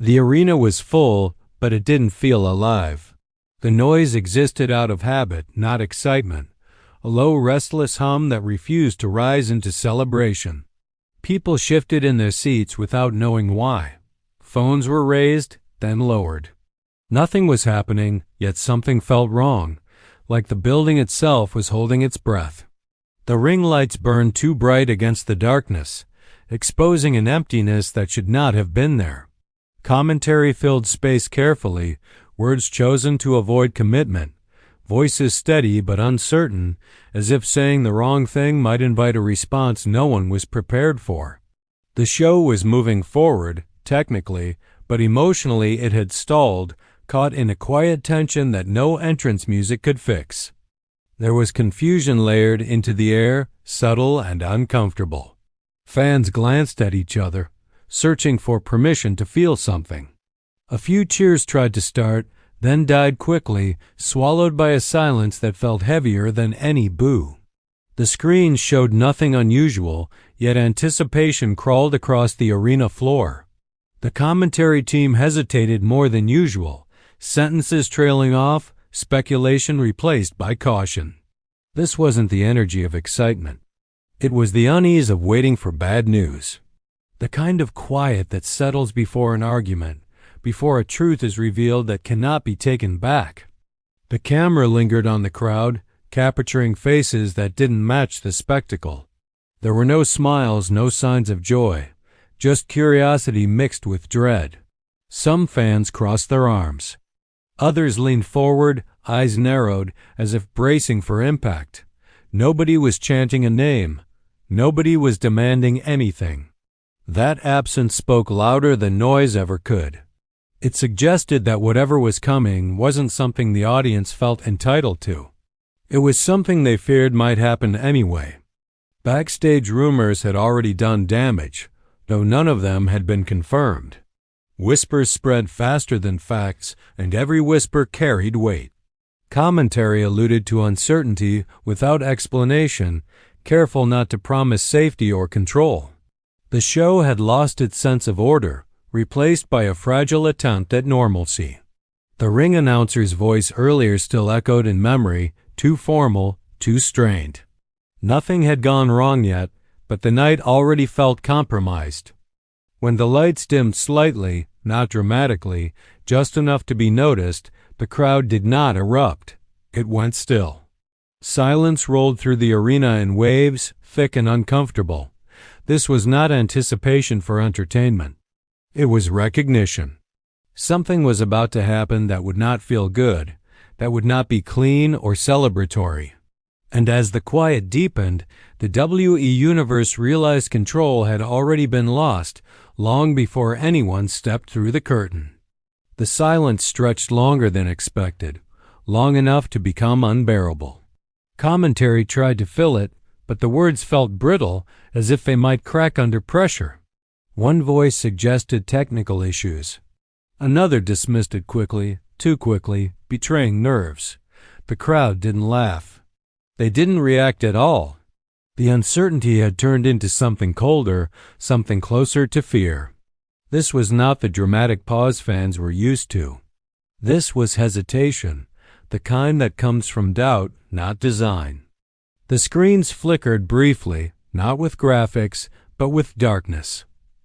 The arena was full, but it didn't feel alive. The noise existed out of habit, not excitement, a low, restless hum that refused to rise into celebration. People shifted in their seats without knowing why. Phones were raised, then lowered. Nothing was happening, yet something felt wrong, like the building itself was holding its breath. The ring lights burned too bright against the darkness, exposing an emptiness that should not have been there. Commentary filled space carefully, words chosen to avoid commitment, voices steady but uncertain, as if saying the wrong thing might invite a response no one was prepared for. The show was moving forward, technically, but emotionally it had stalled, caught in a quiet tension that no entrance music could fix. There was confusion layered into the air, subtle and uncomfortable. Fans glanced at each other, searching for permission to feel something. A few cheers tried to start, then died quickly, swallowed by a silence that felt heavier than any boo. The screens showed nothing unusual, yet anticipation crawled across the arena floor. The commentary team hesitated more than usual, sentences trailing off, speculation replaced by caution. This wasn't the energy of excitement. It was the unease of waiting for bad news. The kind of quiet that settles before an argument, before a truth is revealed that cannot be taken back. The camera lingered on the crowd, capturing faces that didn't match the spectacle. There were no smiles, no signs of joy, just curiosity mixed with dread. Some fans crossed their arms. Others leaned forward, eyes narrowed, as if bracing for impact. Nobody was chanting a name. Nobody was demanding anything. That absence spoke louder than noise ever could. It suggested that whatever was coming wasn't something the audience felt entitled to. It was something they feared might happen anyway. Backstage rumors had already done damage, though none of them had been confirmed. Whispers spread faster than facts, and every whisper carried weight. Commentary alluded to uncertainty without explanation, careful not to promise safety or control. The show had lost its sense of order, replaced by a fragile attempt at normalcy. The ring announcer's voice earlier still echoed in memory, too formal, too strained. Nothing had gone wrong yet, but the night already felt compromised. When the lights dimmed slightly, not dramatically, just enough to be noticed, the crowd did not erupt. It went still. Silence rolled through the arena in waves, thick and uncomfortable. This was not anticipation for entertainment. It was recognition. Something was about to happen that would not feel good, that would not be clean or celebratory. And as the quiet deepened, the WWE Universe realized control had already been lost long before anyone stepped through the curtain. The silence stretched longer than expected, long enough to become unbearable. Commentary tried to fill it, but the words felt brittle, as if they might crack under pressure. One voice suggested technical issues. Another dismissed it quickly, too quickly, betraying nerves. The crowd didn't laugh. They didn't react at all. The uncertainty had turned into something colder, something closer to fear. This was not the dramatic pause fans were used to. This was hesitation, the kind that comes from doubt, not design. The screens flickered briefly, not with graphics, but with darkness.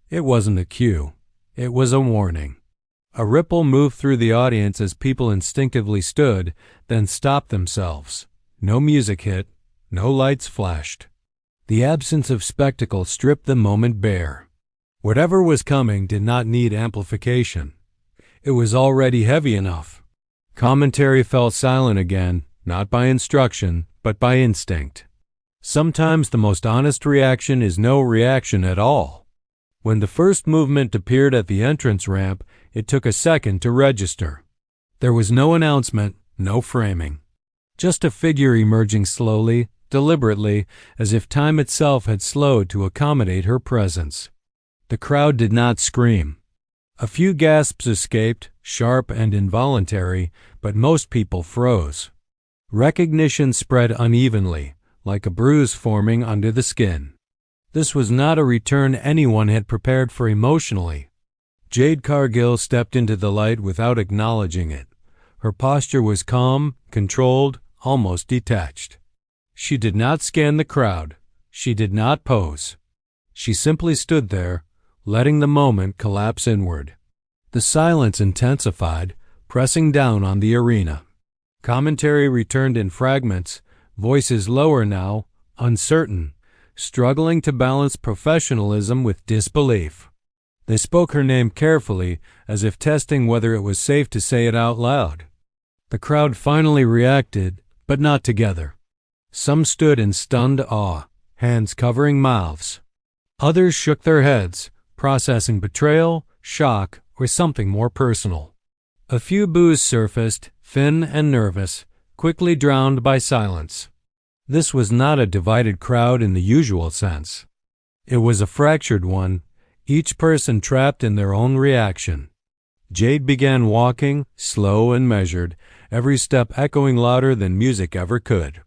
It wasn't a cue. It was a warning. A ripple moved through the audience as people instinctively stood, then stopped themselves. No music hit. No lights flashed. The absence of spectacle stripped the moment bare. Whatever was coming did not need amplification. It was already heavy enough. Commentary fell silent again, not by instruction, but by instinct. Sometimes the most honest reaction is no reaction at all. When the first movement appeared at the entrance ramp, it took a second to register. There was no announcement, no framing. Just a figure emerging slowly, deliberately, as if time itself had slowed to accommodate her presence. The crowd did not scream. A few gasps escaped, sharp and involuntary, but most people froze. Recognition spread unevenly, like a bruise forming under the skin. This was not a return anyone had prepared for emotionally. Jade Cargill stepped into the light without acknowledging it. Her posture was calm, controlled, almost detached. She did not scan the crowd. She did not pose. She simply stood there, letting the moment collapse inward. The silence intensified, pressing down on the arena. Commentary returned in fragments, voices lower now, uncertain, struggling to balance professionalism with disbelief. They spoke her name carefully, as if testing whether it was safe to say it out loud. The crowd finally reacted, but not together. Some stood in stunned awe, hands covering mouths. Others shook their heads, processing betrayal, shock, or something more personal. A few boos surfaced, thin and nervous, quickly drowned by silence. This was not a divided crowd in the usual sense. It was a fractured one, each person trapped in their own reaction. Jade began walking, slow and measured, every step echoing louder than music ever could.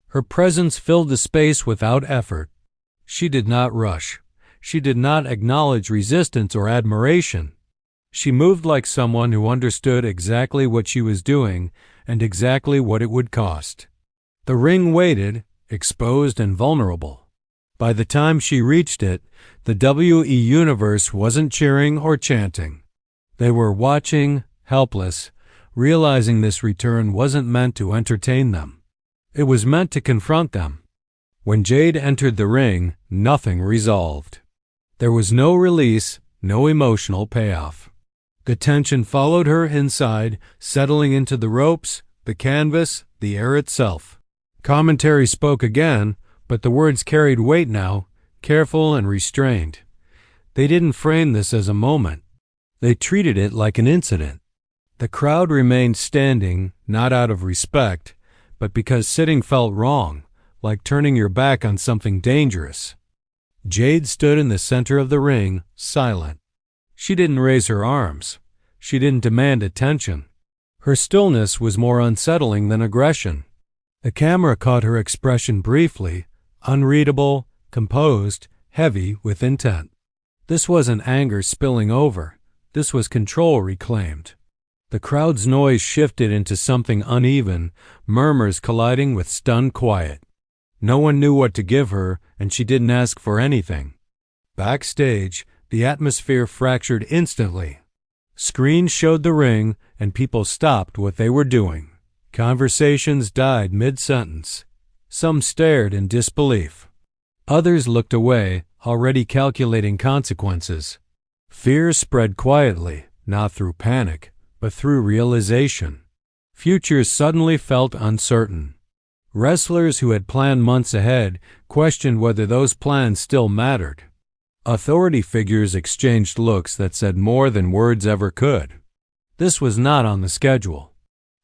Her presence filled the space without effort. She did not rush. She did not acknowledge resistance or admiration. She moved like someone who understood exactly what she was doing and exactly what it would cost. The ring waited, exposed and vulnerable. By the time she reached it, the WWE Universe wasn't cheering or chanting. They were watching, helpless, realizing this return wasn't meant to entertain them. It was meant to confront them. When Jade entered the ring, nothing resolved. There was no release, no emotional payoff. The tension followed her inside, settling into the ropes, the canvas, the air itself. Commentary spoke again, but the words carried weight now, careful and restrained. They didn't frame this as a moment. They treated it like an incident. The crowd remained standing, not out of respect, but because sitting felt wrong, like turning your back on something dangerous. Jade stood in the center of the ring, silent. She didn't raise her arms. She didn't demand attention. Her stillness was more unsettling than aggression. The camera caught her expression briefly, unreadable, composed, heavy with intent. This wasn't anger spilling over. This was control reclaimed. The crowd's noise shifted into something uneven, murmurs colliding with stunned quiet. No one knew what to give her, and she didn't ask for anything. Backstage, the atmosphere fractured instantly. Screens showed the ring, and people stopped what they were doing. Conversations died mid-sentence. Some stared in disbelief. Others looked away, already calculating consequences. Fear spread quietly, not through panic, but through realization. Futures suddenly felt uncertain. Wrestlers who had planned months ahead questioned whether those plans still mattered. Authority figures exchanged looks that said more than words ever could. This was not on the schedule.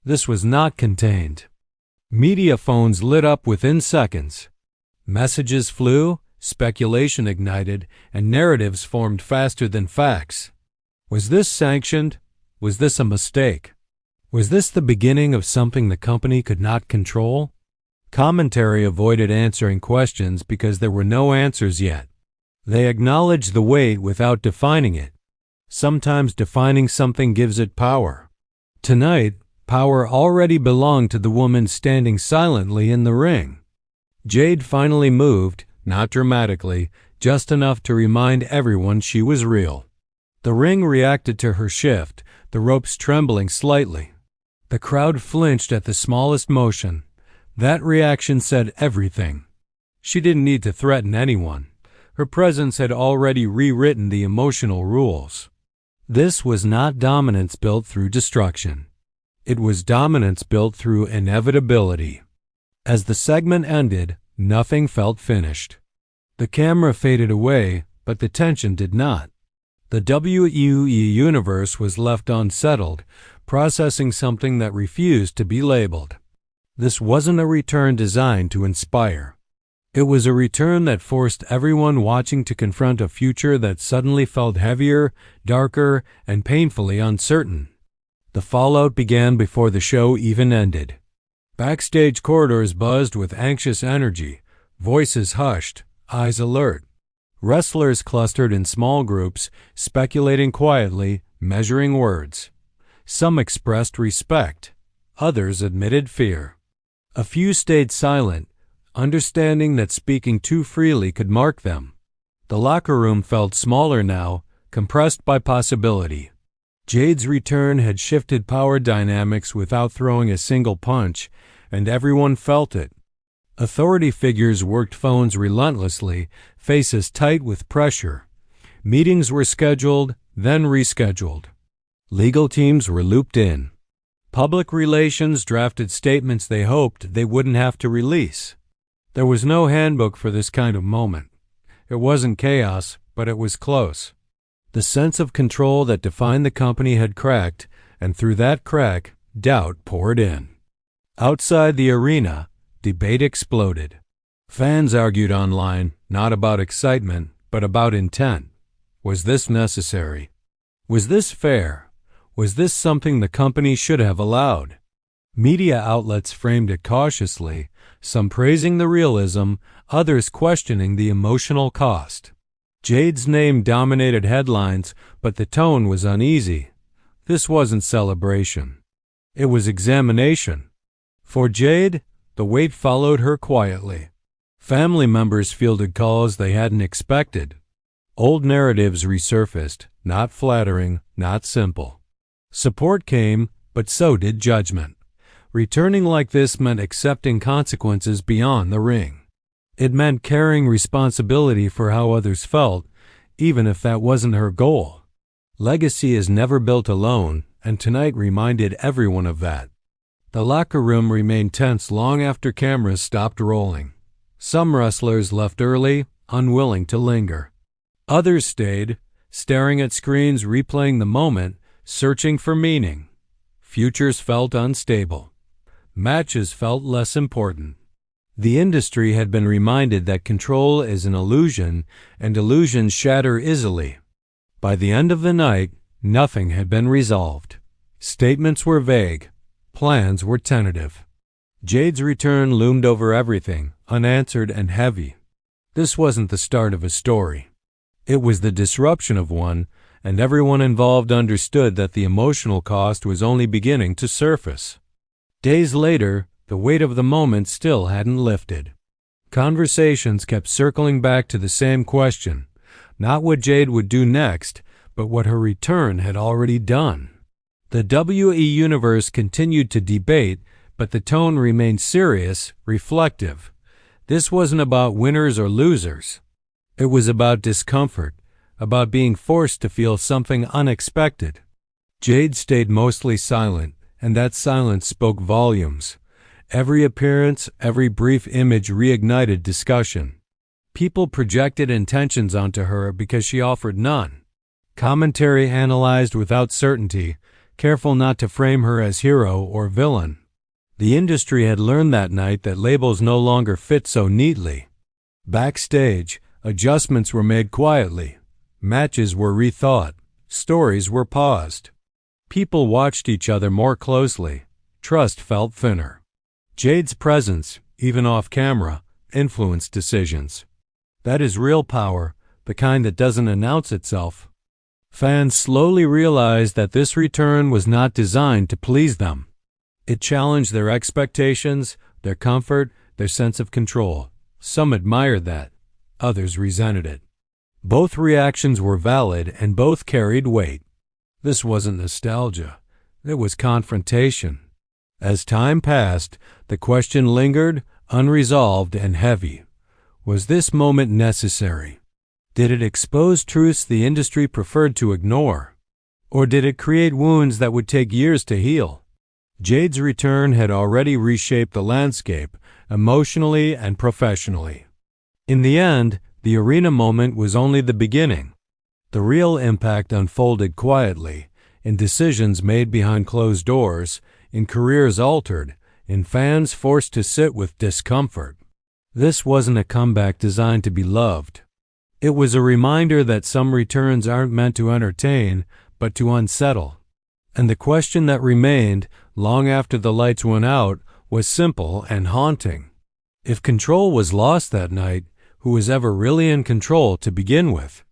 This was not contained. Media phones lit up within seconds. Messages flew, speculation ignited, and narratives formed faster than facts. Was this sanctioned? Was this a mistake? Was this the beginning of something the company could not control? Commentary avoided answering questions because there were no answers yet. They acknowledged the weight without defining it. Sometimes defining something gives it power. Tonight, power already belonged to the woman standing silently in the ring. Jade finally moved, not dramatically, just enough to remind everyone she was real. The ring reacted to her shift, the ropes trembling slightly. The crowd flinched at the smallest motion. That reaction said everything. She didn't need to threaten anyone. Her presence had already rewritten the emotional rules. This was not dominance built through destruction. It was dominance built through inevitability. As the segment ended, nothing felt finished. The camera faded away, but the tension did not. The WWE Universe was left unsettled, processing something that refused to be labeled. This wasn't a return designed to inspire. It was a return that forced everyone watching to confront a future that suddenly felt heavier, darker, and painfully uncertain. The fallout began before the show even ended. Backstage corridors buzzed with anxious energy, voices hushed, eyes alert. Wrestlers clustered in small groups, speculating quietly, measuring words. Some expressed respect. Others admitted fear. A few stayed silent, understanding that speaking too freely could mark them. The locker room felt smaller now, compressed by possibility. Jade's return had shifted power dynamics without throwing a single punch, and everyone felt it. Authority figures worked phones relentlessly, faces tight with pressure. Meetings were scheduled, then rescheduled. Legal teams were looped in. Public relations drafted statements they hoped they wouldn't have to release. There was no handbook for this kind of moment. It wasn't chaos, but it was close. The sense of control that defined the company had cracked, and through that crack, doubt poured in. Outside the arena, debate exploded. Fans argued online, not about excitement, but about intent. Was this necessary? Was this fair? Was this something the company should have allowed? Media outlets framed it cautiously, some praising the realism, others questioning the emotional cost. Jade's name dominated headlines, but the tone was uneasy. This wasn't celebration. It was examination. For Jade, the weight followed her quietly. Family members fielded calls they hadn't expected. Old narratives resurfaced, not flattering, not simple. Support came, but so did judgment. Returning like this meant accepting consequences beyond the ring. It meant carrying responsibility for how others felt, even if that wasn't her goal. Legacy is never built alone, and tonight reminded everyone of that. The locker room remained tense long after cameras stopped rolling. Some wrestlers left early, unwilling to linger. Others stayed, staring at screens, replaying the moment, searching for meaning. Futures felt unstable. Matches felt less important. The industry had been reminded that control is an illusion, and illusions shatter easily. By the end of the night, nothing had been resolved. Statements were vague. Plans were tentative. Jade's return loomed over everything, unanswered and heavy. This wasn't the start of a story. It was the disruption of one, and everyone involved understood that the emotional cost was only beginning to surface. Days later, the weight of the moment still hadn't lifted. Conversations kept circling back to the same question, not what Jade would do next, but what her return had already done. The WWE Universe continued to debate, but the tone remained serious, reflective. This wasn't about winners or losers. It was about discomfort, about being forced to feel something unexpected. Jade stayed mostly silent, and that silence spoke volumes. Every appearance, every brief image reignited discussion. People projected intentions onto her because she offered none. Commentary analyzed without certainty, careful not to frame her as hero or villain. The industry had learned that night that labels no longer fit so neatly. Backstage, adjustments were made quietly. Matches were rethought. Stories were paused. People watched each other more closely. Trust felt thinner. Jade's presence, even off camera, influenced decisions. That is real power, the kind that doesn't announce itself. Fans slowly realized that this return was not designed to please them. It challenged their expectations, their comfort, their sense of control. Some admired that. Others resented it. Both reactions were valid and both carried weight. This wasn't nostalgia. It was confrontation. As time passed, the question lingered, unresolved and heavy. Was this moment necessary? Did it expose truths the industry preferred to ignore? Or did it create wounds that would take years to heal? Jade's return had already reshaped the landscape, emotionally and professionally. In the end, the arena moment was only the beginning. The real impact unfolded quietly, in decisions made behind closed doors, in careers altered, in fans forced to sit with discomfort. This wasn't a comeback designed to be loved. It was a reminder that some returns aren't meant to entertain, but to unsettle. And the question that remained, long after the lights went out, was simple and haunting. If control was lost that night, who was ever really in control to begin with.